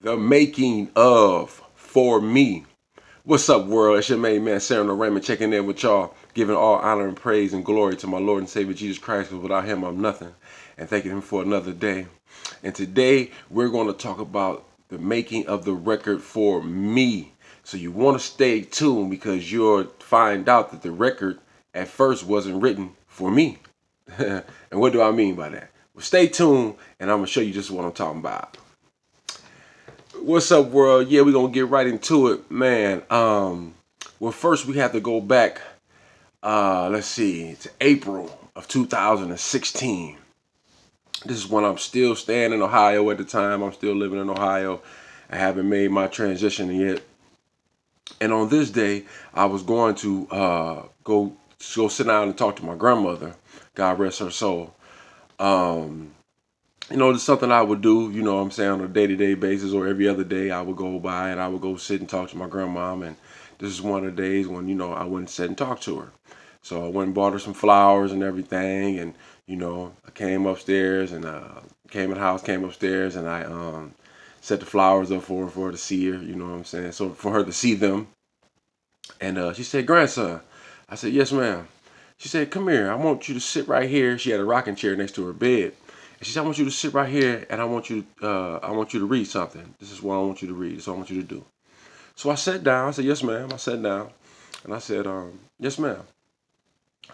The making of For Me. What's up, world? It's your main man, Sarah Raymond, checking in with y'all, giving all honor and praise and glory to my Lord and Savior Jesus Christ, because without him I'm nothing, and thanking him for another day. And today we're going to talk about the making of the record For Me. So you want to stay tuned because you'll find out that the record at first wasn't written for me. And what do I mean by that? Well, stay tuned, and I'm going to show you just what I'm talking about. What's up, world? Yeah, we're gonna get right into it, man. Well, first we have to go back. Let's see, to April of 2016. This is when I'm still staying in Ohio at the time. I'm still living in Ohio. I haven't made my transition yet. And on this day, I was going to go sit down and talk to my grandmother. God rest her soul. Um, it's something I would do, what I'm saying, on a day-to-day basis, or every other day I would go by and I would go sit and talk to my grandmom. And this is one of the days when, I went and sit and talked to her. So I went and bought her some flowers and everything. And, I came upstairs and came in the house, came upstairs, and I set the flowers up for her to see her, you know what I'm saying? So for her to see them. And she said, "Grandson." I said, "Yes, ma'am." She said, "Come here. I want you to sit right here." She had a rocking chair next to her bed. And she said, "I want you to sit right here, and I want you to read something. This is what I want you to read. This is what I want you to do." So I sat down. I said, "Yes, ma'am." I sat down, and I said, "Yes, ma'am."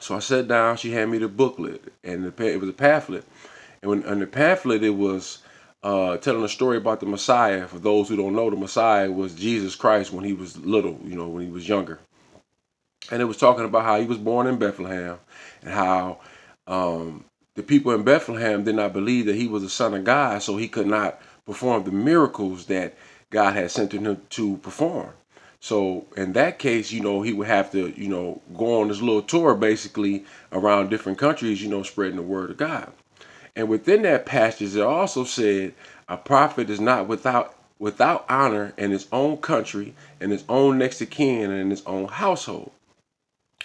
So I sat down. She handed me the booklet, and it was a pamphlet. And in the pamphlet, it was telling a story about the Messiah. For those who don't know, the Messiah was Jesus Christ when he was little, when he was younger. And it was talking about how he was born in Bethlehem, and how the people in Bethlehem did not believe that he was the son of God, so he could not perform the miracles that God had sent him to perform. So in that case, he would have to, go on this little tour basically around different countries, spreading the word of God. And within that passage, it also said a prophet is not without honor in his own country, in his own next of kin, and in his own household.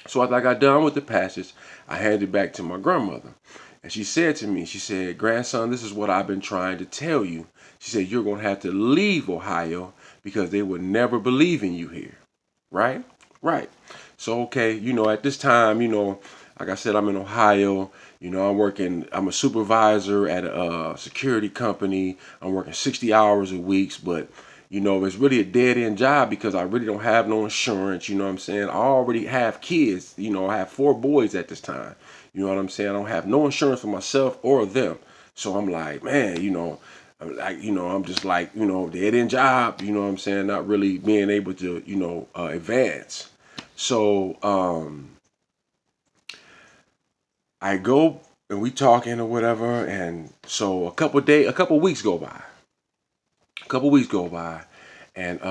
So after I got done with the passage, I handed it back to my grandmother. And she said to me, she said, "Grandson, this is what I've been trying to tell you." She said, "You're going to have to leave Ohio because they would never believe in you here." Right? Right. So, okay, at this time, like I said, I'm in Ohio. I'm a supervisor at a security company. I'm working 60 hours a week, but it's really a dead end job because I really don't have no insurance. You know what I'm saying? I already have kids. I have 4 boys at this time. You know what I'm saying? I don't have no insurance for myself or them. So I'm like, man, I'm just like, dead end job, you know what I'm saying? Not really being able to, advance. So I go and we talking or whatever. And so a couple weeks go by. A couple weeks go by. And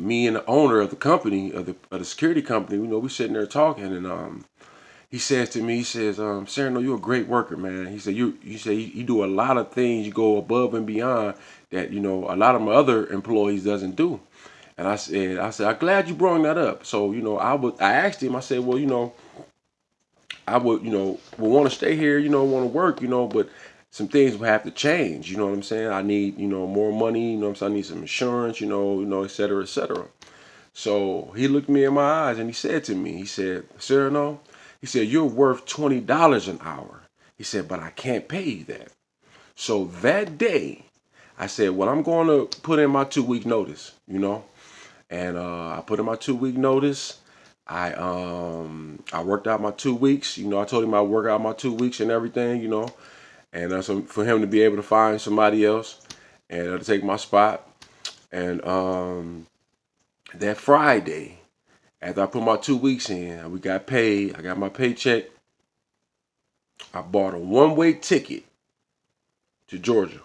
me and the owner of the company, of the security company, we sitting there talking. And he says to me, he says, "Cyrano, you're a great worker, man." He said, you say you do a lot of things. You go above and beyond that, a lot of my other employees doesn't do. And I said, "I'm glad you brought that up." So, I asked him, I said, "Well, I would want to stay here, want to work, but some things will have to change. You know what I'm saying? I need, more money, what I'm saying? I need some insurance, et cetera, et cetera." So he looked me in my eyes and he said to me, he said, "Cyrano," he said, "you're worth $20 an hour." He said, "But I can't pay you that." So that day, I said, "Well, I'm going to put in my 2 week notice, And I put in my 2 week notice. I worked out my 2 weeks. I told him I'd work out my 2 weeks and everything, and so for him to be able to find somebody else and to take my spot. And that Friday, after I put my 2 weeks in, we got paid. I got my paycheck. I bought a one-way ticket to Georgia.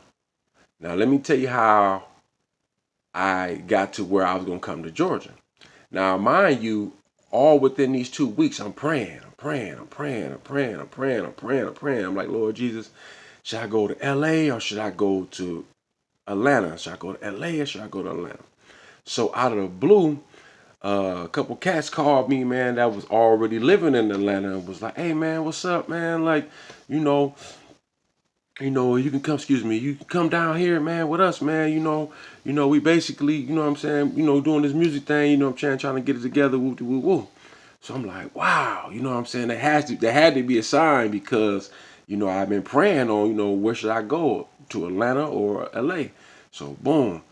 Now let me tell you how I got to where I was gonna come to Georgia. Now, mind you, all within these 2 weeks, I'm praying, I'm praying, I'm praying, I'm praying, I'm praying, I'm praying, I'm praying. I'm like, "Lord Jesus, should I go to LA or should I go to Atlanta? Should I go to LA or should I go to Atlanta?" So out of the blue, a couple cats called me, man, that was already living in Atlanta and was like, "Hey, man, what's up, man? Like, you know, you can come, excuse me, you can come down here, man, with us, man. We basically, what I'm saying, doing this music thing, I'm trying to get it together, woo, woo, woo. So I'm like, wow, what I'm saying? There had to be a sign because, I've been praying on, where should I go? To Atlanta or LA? So boom,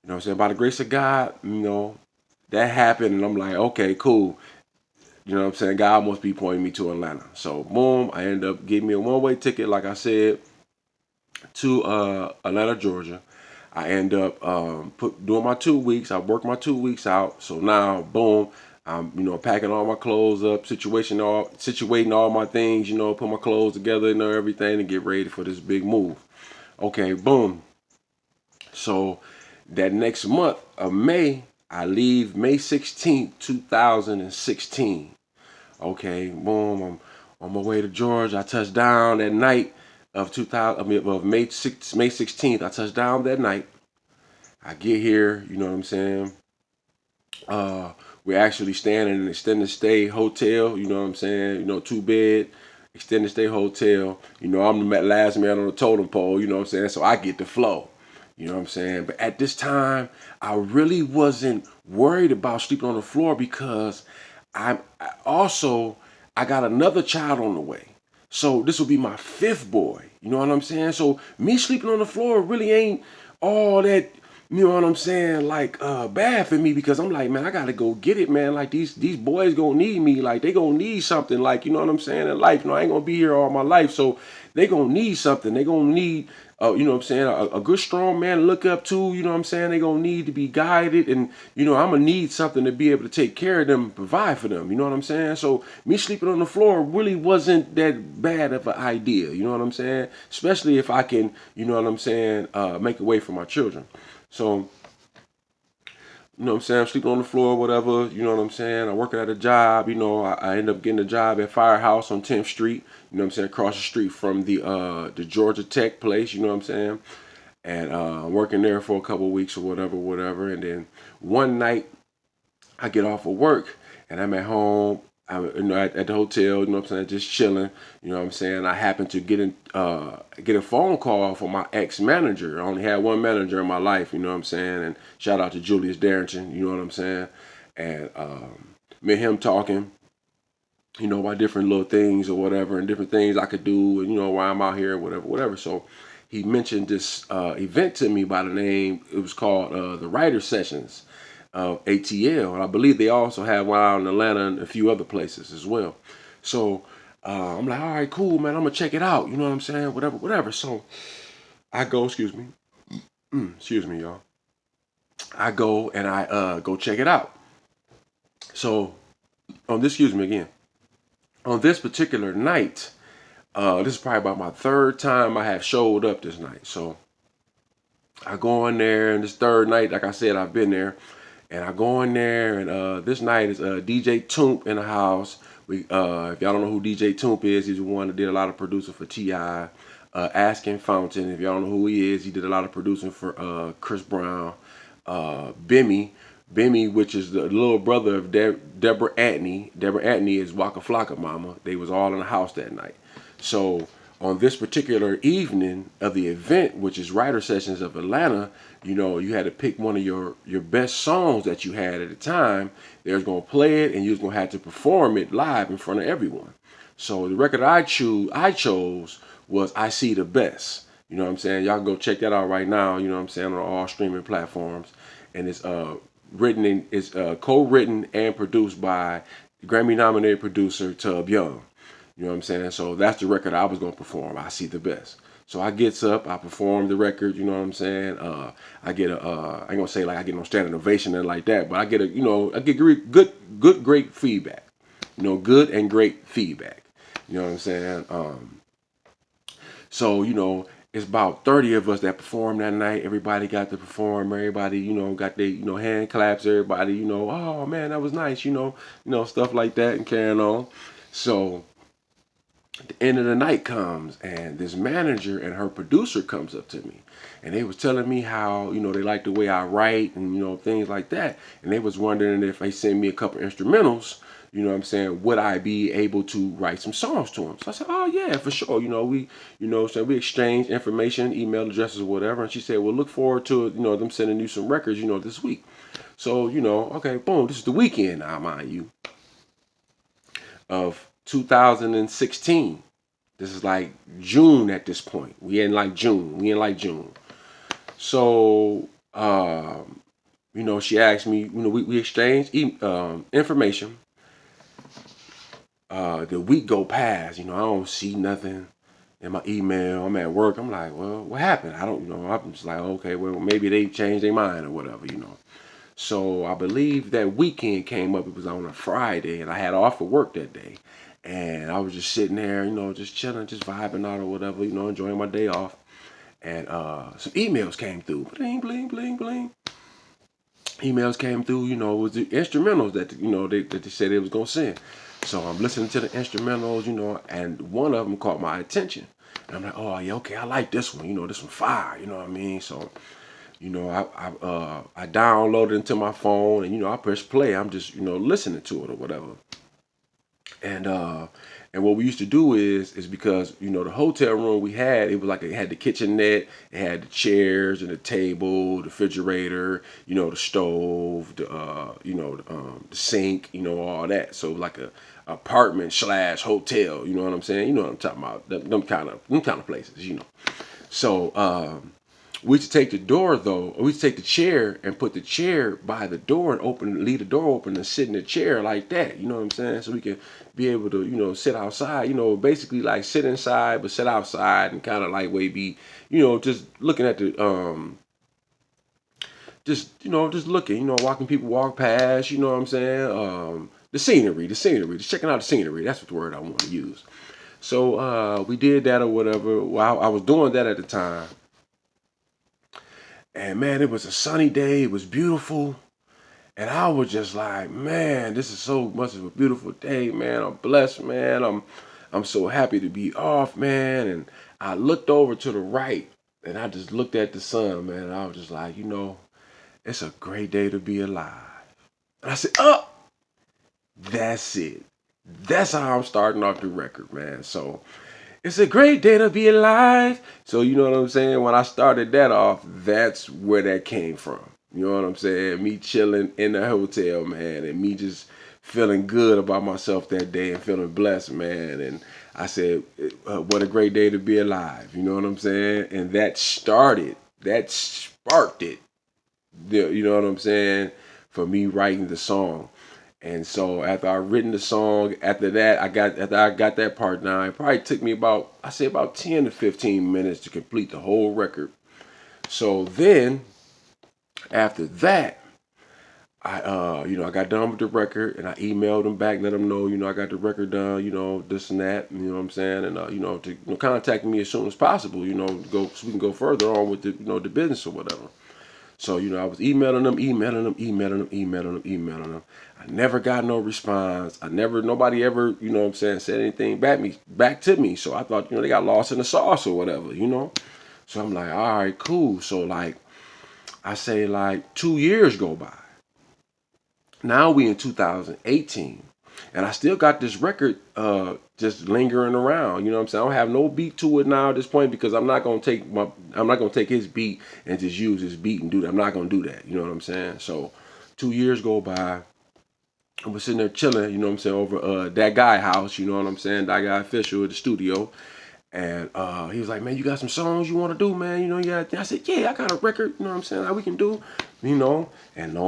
what I'm saying? By the grace of God, that happened and I'm like, okay, cool. You know what I'm saying? God must be pointing me to Atlanta. So boom, I end up getting me a one-way ticket, like I said, to Atlanta, Georgia. I end up doing my 2 weeks. I worked my 2 weeks out. So now, boom, I'm packing all my clothes up, situating all my things. Put my clothes together and everything to get ready for this big move. Okay, boom. So that next month of May, I leave May 16th, 2016. Okay, boom, I'm on my way to Georgia. I touched down that night of 2000. Of May 16th. I touched down that night. I get here. You know what I'm saying? Uh, we're actually staying in an extended stay hotel. You know what I'm saying? 2 bed extended stay hotel. I'm the last man on the totem pole. You know what I'm saying? So I get the flow. You know what I'm saying? But at this time, I really wasn't worried about sleeping on the floor because I got another child on the way. So this will be my fifth boy. You know what I'm saying? So me sleeping on the floor really ain't all that, you know what I'm saying, like bad for me because I'm like, man, I gotta go get it, man. Like these boys gonna need me. Like they gonna need something, like, you know what I'm saying, in life. I ain't gonna be here all my life. So they gonna need something. They gonna need you know what I'm saying, a good strong man to look up to, you know what I'm saying? They gonna need to be guided and I'm gonna need something to be able to take care of them and provide for them, you know what I'm saying? So me sleeping on the floor really wasn't that bad of an idea, you know what I'm saying? Especially if I can, you know what I'm saying, make a way for my children. So you know what I'm saying, I'm sleeping on the floor or whatever, you know what I'm saying, I'm working at a job, I end up getting a job at Firehouse on 10th Street, you know what I'm saying, across the street from the Georgia Tech place, you know what I'm saying, and working there for a couple of weeks or whatever, and then one night I get off of work and I'm at home. I'm at the hotel, you know what I'm saying, just chilling. You know what I'm saying. I happen to get a phone call from my ex manager. I only had one manager in my life, you know what I'm saying. And shout out to Julius Darrington, you know what I'm saying. And me and him talking, about different little things or whatever, and different things I could do, and why I'm out here, whatever. So he mentioned this event to me by the name. It was called the Writer Sessions of ATL, and I believe they also have one out in Atlanta and a few other places as well. So I'm like, all right, cool, man. I'm gonna check it out. You know what I'm saying? Whatever. So I go, excuse me, excuse me, y'all. I go and I go check it out. So excuse me again. On this particular night, this is probably about my third time I have showed up this night. So I go in there, and this third night, like I said, I've been there. And I go in there, and this night is DJ Toomp in the house. If y'all don't know who DJ Toomp is, he's the one that did a lot of producing for T.I. Asking Fountain, if y'all don't know who he is, he did a lot of producing for Chris Brown. Bimmy, which is the little brother of Deborah Antony. Deborah Antony is Waka Flocka mama. They was all in the house that night. So on this particular evening of the event, which is Writer Sessions of Atlanta, you had to pick one of your best songs that you had at the time. They was gonna play it, and you was gonna have to perform it live in front of everyone. So the record I chose was "I See the Best." You know what I'm saying? Y'all can go check that out right now. You know what I'm saying, on all streaming platforms, and it's co-written and produced by Grammy-nominated producer Tub Young. You know what I'm saying? So that's the record I was gonna perform. "I See the Best." So I gets up, I perform the record. You know what I'm saying? I get I ain't gonna say like I get no standing ovation and like that, but I get I get great feedback. Good and great feedback. You know what I'm saying? So it's about 30 of us that performed that night. Everybody got to perform. Everybody, got their, hand claps. Everybody, oh man, that was nice. Stuff like that and carrying on. So the end of the night comes, and this manager and her producer comes up to me, and they was telling me how they like the way I write and things like that, and they was wondering if they send me a couple instrumentals you know what I'm saying, would I be able to write some songs to him? So I said, oh yeah, for sure. So we exchanged information, email addresses or whatever. And she said, well, look forward to, them sending you some records, this week. So, okay, boom, this is the weekend now, mind you, of 2016. This is like June at this point. We in like June. So, she asked me, we exchanged information. The week go past, I don't see nothing in my email. I'm at work. I'm like, well, what happened? I don't, I'm just like, okay, well, maybe they changed their mind or whatever. So I believe that weekend came up. It was on a Friday, and I had off of work that day. And I was just sitting there, just chilling, just vibing out or whatever, enjoying my day off. And some emails came through. Bling, bling, bling, bling. Emails came through, it was the instrumentals that, that they said they was going to send. So I'm listening to the instrumentals, and one of them caught my attention. And I'm like, oh, yeah, okay, I like this one, this one fire, you know what I mean? So, I downloaded it into my phone and, I press play. I'm just, listening to it or whatever. And what we used to do is because the hotel room we had, it was like it had the kitchenette, it had the chairs and the table, the refrigerator, the stove, the sink, all that. So like a apartment / hotel, you know what I'm saying? You know what I'm talking about? Them kind of places. So we used to take the door though, or we used to take the chair and put the chair by the door and leave the door open and sit in the chair like that. You know what I'm saying? So we can be able to, sit outside, basically like sit inside but sit outside and kind of like be, just looking at the just looking, watching people walk past, you know what I'm saying? The scenery, just checking out the scenery. That's what the word I want to use. So we did that or whatever. Well, I was doing that at the time. And man, it was a sunny day. It was beautiful. And I was just like, man, this is so much of a beautiful day, man. I'm blessed, man. I'm so happy to be off, man. And I looked over to the right and I just looked at the sun, man. And I was just like, it's a great day to be alive. And I said, oh, that's it. That's how I'm starting off the record, man. So it's a great day to be alive. So you know what I'm saying? When I started that off, that's where that came from. You know what I'm saying? Me chilling in the hotel, man, and me just feeling good about myself that day and feeling blessed, man. And I said, what a great day to be alive. You know what I'm saying? And that sparked it. You know what I'm saying? For me writing the song. And so after I written the song, after I got that part down, it probably took me about 10 to 15 minutes to complete the whole record. So then after that, I got done with the record and I emailed them back, let them know, I got the record done, this and that, you know what I'm saying? And, to contact me as soon as possible, so we can go further on with the business or whatever. So, I was emailing them. I never got no response. Nobody ever, said anything back to me. So I thought, they got lost in the sauce or whatever, So I'm like, all right, cool. So like, I say like 2 years go by. Now we in 2018. And I still got this record just lingering around. You know what I'm saying? I don't have no beat to it now at this point because I'm not gonna take his beat and just use his beat and do that. I'm not gonna do that. You know what I'm saying? So 2 years go by. I was sitting there chilling, you know what I'm saying, over that guy house, you know what I'm saying, that guy official at the studio. And he was like, man, you got some songs you want to do, man? I said, yeah, I got a record, you know what I'm saying, how we can do, And lo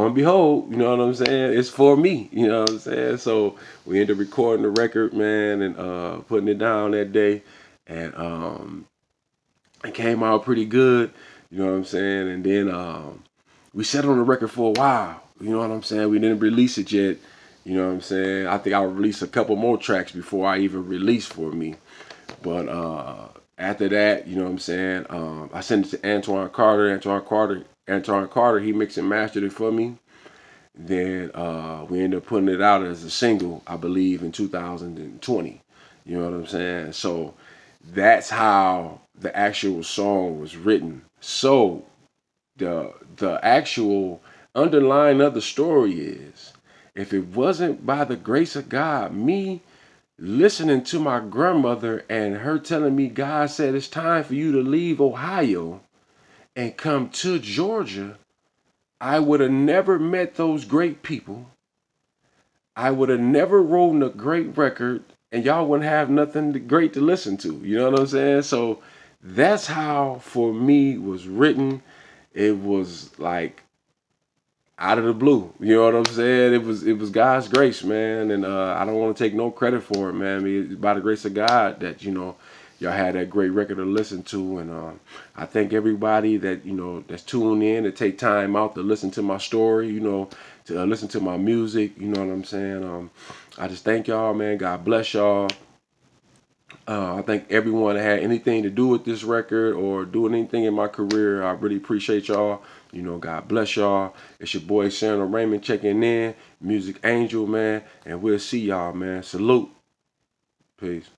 and behold, you know what I'm saying, it's for me, you know what I'm saying? So we ended up recording the record, man, and putting it down that day. And it came out pretty good, you know what I'm saying? And then we sat on the record for a while, you know what I'm saying? We didn't release it yet, you know what I'm saying? I think I'll release a couple more tracks before I even release For Me. But after that, you know what I'm saying, I sent it to Antoine Carter. Antoine Carter, he mixed and mastered it for me. Then we ended up putting it out as a single, I believe, in 2020. You know what I'm saying? So that's how the actual song was written. So the actual underline of the story is if it wasn't by the grace of God, me listening to my grandmother and her telling me God said it's time for you to leave Ohio and come to Georgia, I would have never met those great people. I would have never written a great record, and y'all wouldn't have nothing great to listen to. You know what I'm saying? So that's how for me was written. It was like out of the blue. You know what I'm saying? It was God's grace, man, and I don't want to take no credit for it, man. I mean, it's by the grace of God that y'all had that great record to listen to, and I thank everybody that that's tuned in to take time out to listen to my story, to listen to my music. You know what I'm saying? I just thank y'all, man. God bless y'all. I think everyone that had anything to do with this record or doing anything in my career, I really appreciate y'all. God bless y'all. It's your boy Samuel Raymond checking in, Music Angel, man, and we'll see y'all, man. Salute. Peace.